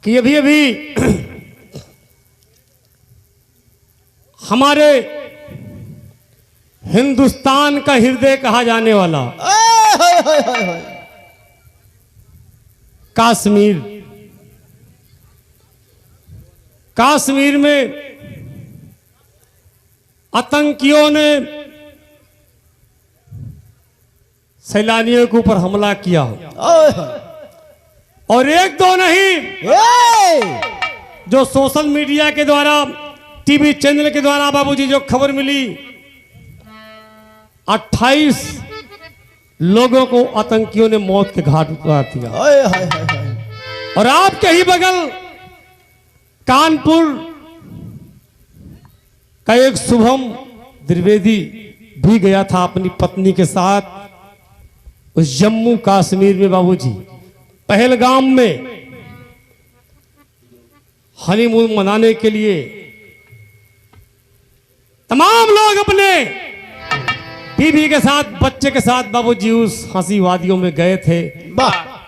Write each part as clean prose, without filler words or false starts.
कि अभी अभी हमारे हिंदुस्तान का हृदय कहा जाने वाला कश्मीर में आतंकियों ने सैलानियों के ऊपर हमला किया और एक दो नहीं, जो सोशल मीडिया के द्वारा, टीवी चैनल के द्वारा बाबूजी जो खबर मिली, 28 लोगों को आतंकियों ने मौत के घाट उतार दिया। और आपके ही बगल कानपुर का एक शुभम द्विवेदी भी गया था अपनी पत्नी के साथ उस जम्मू कश्मीर में बाबूजी पहलगाम में हनीमून मनाने के लिए। तमाम लोग अपने बीवी के साथ, बच्चे के साथ बाबूजी उस हंसी वादियों में गए थे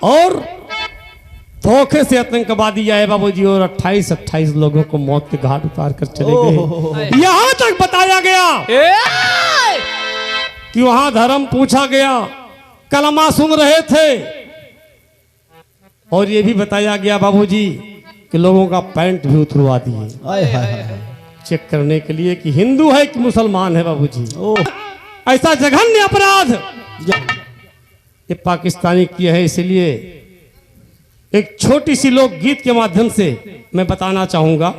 और धोखे से आतंकवादी आए बाबूजी और 28 लोगों को मौत के घाट उतार कर चले गए। यहां तक बताया गया कि वहां धर्म पूछा गया, कलमा सुन रहे थे और ये भी बताया गया बाबूजी कि लोगों का पैंट भी उतरवा दिए चेक करने के लिए कि हिंदू है कि मुसलमान है बाबूजी। ऐसा जघन्य अपराध ये पाकिस्तानी किया है। इसलिए एक छोटी सी लोक गीत के माध्यम से मैं बताना चाहूंगा।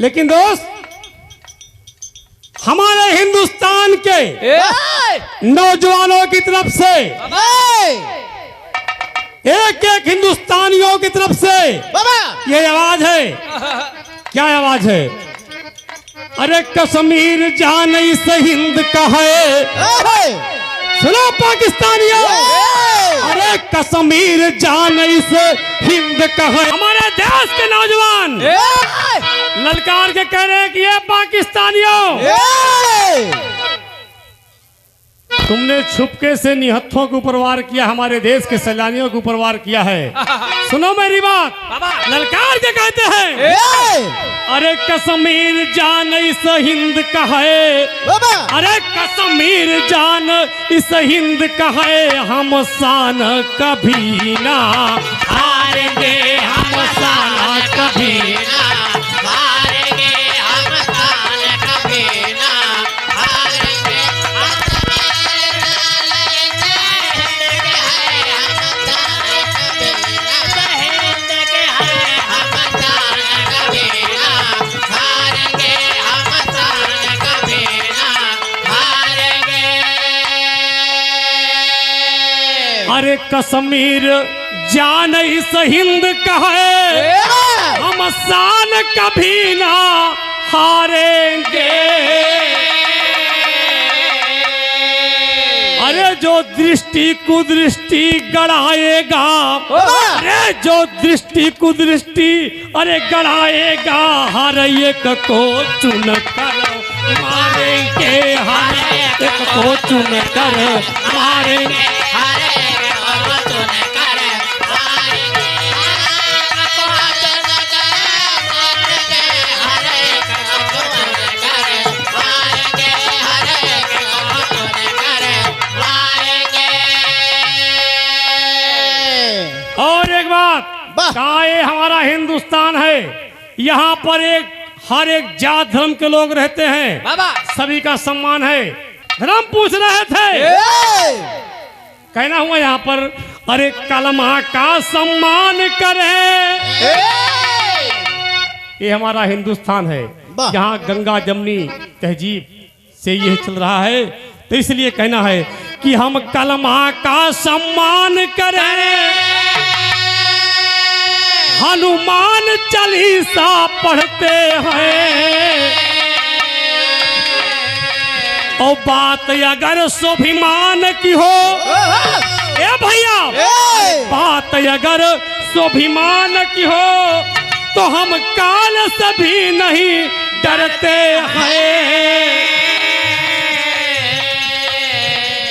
लेकिन दोस्त, हमारे हिंदुस्तान के नौजवानों की तरफ से, एक एक हिंदुस्तानियों की तरफ से ये आवाज है। क्या आवाज है? अरे कश्मीर जान इस हिंद का है। सुनो पाकिस्तानियों, अरे कश्मीर जान इस हिंद का है। हमारे देश के नौजवान ललकार के कह रहे हैं कि ये पाकिस्तानियों, तुमने छुपके से निहत्थों के ऊपर वार किया, हमारे देश के सैलानियों के ऊपर वार किया है। सुनो मेरी बात, ललकार के कहते हैं अरे कश्मीर जान इस हिंद का है। अरे कश्मीर जान इस हिंद का है। हम शान कभी ना हारेंगे, हम शान कभी ना हारेंगे, हम शान कभी ना हारेंगे। अरे कश्मीर जान इस हिंद का है। हम शान कभी ना हारेंगे। अरे जो दृष्टि कुदृष्टि गड़ाएगा, अरे जो दृष्टि कुदृष्टि अरे गड़ाएगा, हर एक को चुन कर मारेंगे, हर एक को चुन कर मारेंगे। और एक बात, कहा ये हमारा हिंदुस्तान है, यहाँ पर हर एक जात धर्म के लोग रहते हैं, सभी का सम्मान है। धर्म पूछ रहे थे, कहना हुआ यहाँ पर अरे कलमा का सम्मान करें। ये हमारा हिंदुस्तान है, यहाँ गंगा जमुनी तहजीब से यह चल रहा है। तो इसलिए कहना है कि हम कलमा का सम्मान करें, हनुमान चालीसा पढ़ते हैं। और बात अगर स्वाभिमान की हो, ए भैया, बात अगर स्वाभिमान की हो तो हम काल से भी नहीं डरते हैं।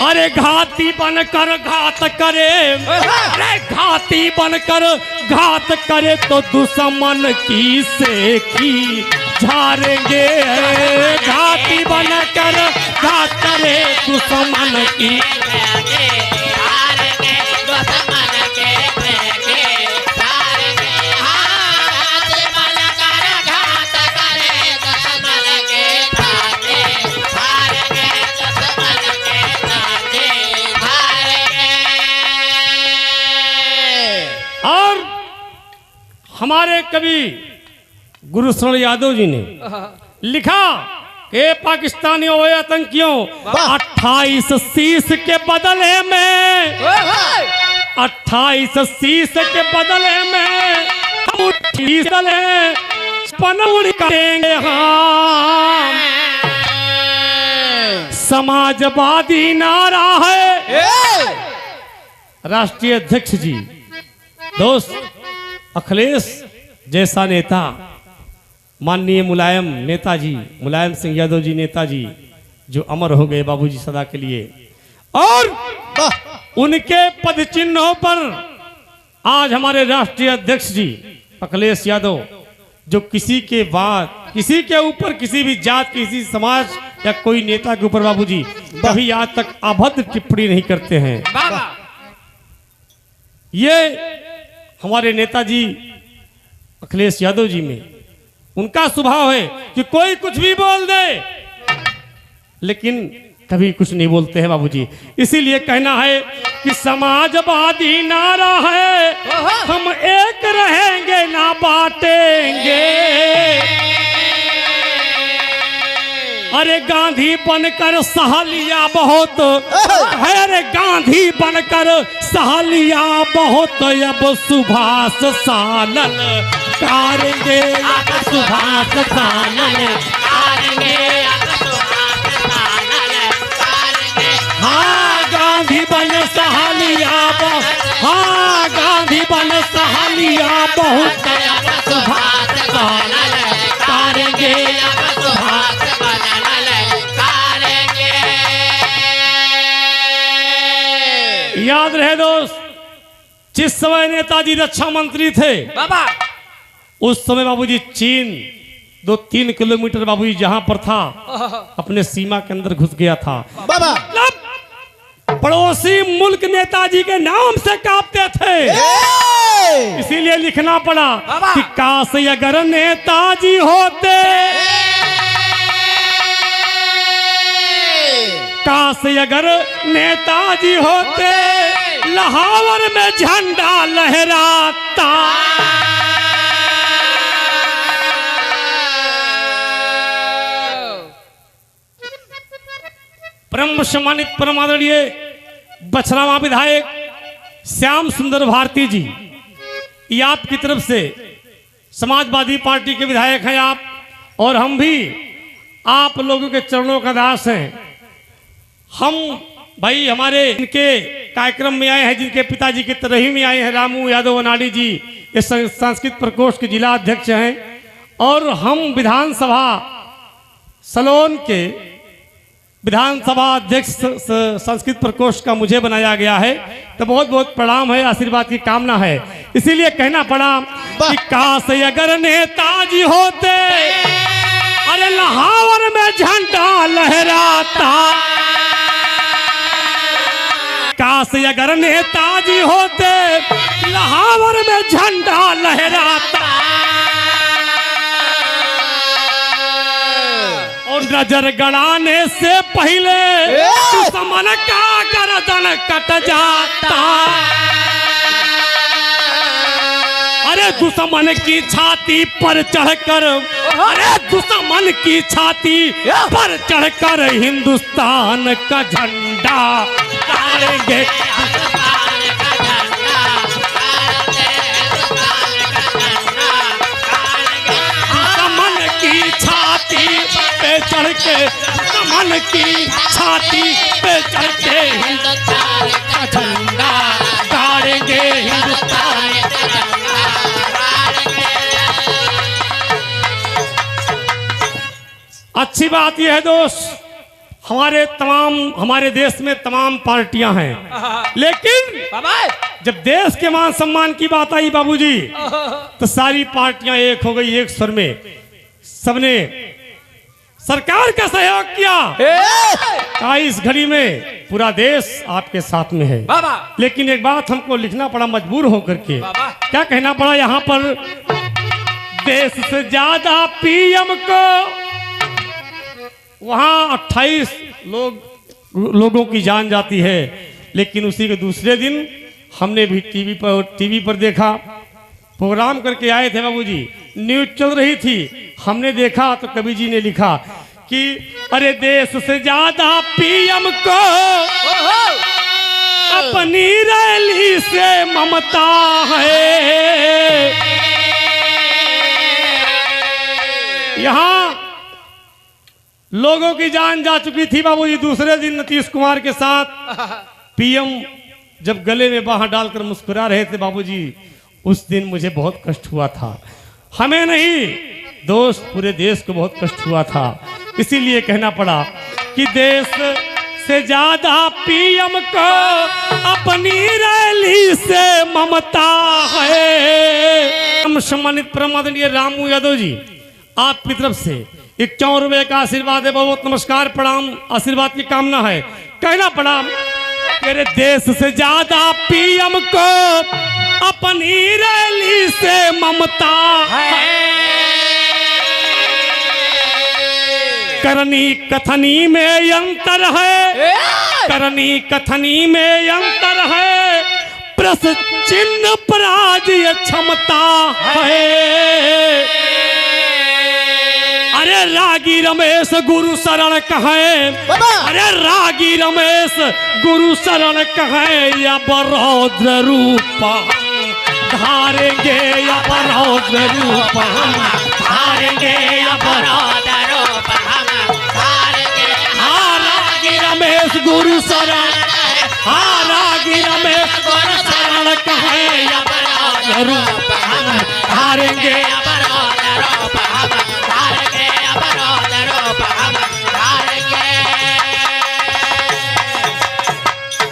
अरे घाती बनकर घात करे, अरे घाती बनकर घात करे तो दुश्मन की सेखी झाड़ेंगे। घाती बनकर घात करे दुश्मन की हमारे कवि गुरुशरण यादव जी ने लिखा कि पाकिस्तानियों व आतंकियों 28 शीश के बदले में 28 शीश के बदले में हम पनौड़ी करेंगे हम। समाजवादी नारा है। राष्ट्रीय अध्यक्ष जी दोस्त अखिलेश जैसा नेता, माननीय मुलायम सिंह यादव जी नेताजी जो अमर हो गए बाबूजी सदा के लिए, और उनके पद चिन्हों पर आज हमारे राष्ट्रीय अध्यक्ष जी अखिलेश यादव जो किसी के बाद किसी के ऊपर किसी भी जात किसी समाज या कोई नेता के ऊपर बाबूजी कभी आज तक अभद्र टिप्पणी नहीं करते हैं। ये हमारे नेताजी अखिलेश यादव जी में उनका स्वभाव है कि कोई कुछ भी बोल दे लेकिन कभी कुछ नहीं बोलते हैं बाबूजी। इसीलिए कहना है कि समाजवादी नारा है, हम एक रहेंगे ना बांटेंगे। अरे गांधी बनकर सहालिया बहुत है, अरे गांधी बनकर सहालिया बहुत, अब सुभाष सानल करेंगे, अब सुभाष सानल करेंगे। हाँ गांधी बन सहालिया बहुत, हाँ गांधी बन सहालिया बहुत, अब सुभाष सानल करेंगे, अब सुभाष याद रहे दोस्त, जिस समय नेताजी रक्षा मंत्री थे बाबा, उस समय बाबूजी चीन 2-3 किलोमीटर बाबूजी जहां पर था अपने सीमा के अंदर घुस गया था बाबा। मतलब पड़ोसी मुल्क नेताजी के नाम से कांपते थे। इसीलिए लिखना पड़ा कि काश अगर नेताजी होते, काश अगर नेताजी होते, लाहौर में झंडा लहराता। परम सम्मानित परम आदरणीय बछरावा विधायक श्याम सुंदर भारती जी, ये आपकी तरफ से समाजवादी पार्टी के विधायक हैं आप, और हम भी आप लोगों के चरणों का दास हैं। हम भाई हमारे इनके कार्यक्रम में आए हैं, जिनके पिताजी के तरही में आए हैं, रामू यादव अनाड़ी जी, ये सांस्कृतिक प्रकोष्ठ के जिला अध्यक्ष हैं, और हम विधानसभा सलोन के विधानसभा अध्यक्ष संस्कृत प्रकोष्ठ का मुझे बनाया गया है, तो बहुत बहुत प्रणाम है, आशीर्वाद की कामना है। इसीलिए कहना पड़ा कि काश अगर नेताजी होते, अरे लाहौर में झंडा लहराता। काश अगर नेताजी होते, लाहौर में झंडा लहराता। और नजर गड़ाने से पहले दुश्मन का गर्दन कट जाता। अरे दुश्मन की छाती पर चढ़कर, अरे दुश्मन की छाती पर चढ़कर हिंदुस्तान का झंडा गाड़ेंगे। दुश्मन की छाती पे चढ़ के, दुश्मन की छाती पे चढ़ के हिंदुस्तान का झंडा गाड़ेंगे, हिंदुस्तान अच्छी बात यह है दोस्त, हमारे देश में तमाम पार्टियां हैं, लेकिन जब देश के मान सम्मान की बात आई बाबूजी, तो सारी पार्टियां एक हो गई, एक स्वर में सबने सरकार का सहयोग किया। इस घड़ी में पूरा देश आपके साथ में है, लेकिन एक बात हमको लिखना पड़ा मजबूर होकर के। क्या कहना पड़ा यहाँ पर? देश से ज्यादा पीएम को वहां 28 लोगों की जान जाती है, लेकिन उसी के दूसरे दिन हमने भी टीवी पर देखा, प्रोग्राम करके आए थे बाबूजी, न्यूज चल रही थी, हमने देखा तो कवि जी ने लिखा कि अरे देश से ज्यादा पीएम को अपनी रैली से ममता है। यहाँ लोगों की जान जा चुकी थी बाबूजी। दूसरे दिन नीतीश कुमार के साथ पीएम जब गले में बाहर डालकर मुस्कुरा रहे थे बाबूजी, उस दिन मुझे बहुत कष्ट हुआ था। हमें नहीं दोस्त, पूरे देश को बहुत कष्ट हुआ था। इसीलिए कहना पड़ा कि देश से ज्यादा पीएम को अपनी रैली से ममता है। हम सम्मानित परमादरणीय रामू यादव जी, आपकी तरफ से 51 रुपए का आशीर्वाद है। बहुत नमस्कार, प्रणाम, आशीर्वाद की कामना है। कहना पड़ा तेरे देश से ज्यादा पीएम को अपनी रैली से ममता है। करनी कथनी में अंतर है, करनी कथनी में अंतर है, प्रश्न चिन्ह पर आज ये क्षमता है। अरे रागी रमेश गुरु शरण कहे, अरे रागी रमेश गुरु शरण कहे, या बरौद्र रूप धारेंगे, या बरौद्र रूप हम धारेंगे, या बरौद्र रूप हम धारेंगे। हाँ रागी रमेश गुरु शरण, हाँ रागी रमेश गुरु शरण कहे, या बरौद्र रूप हम धारेंगे।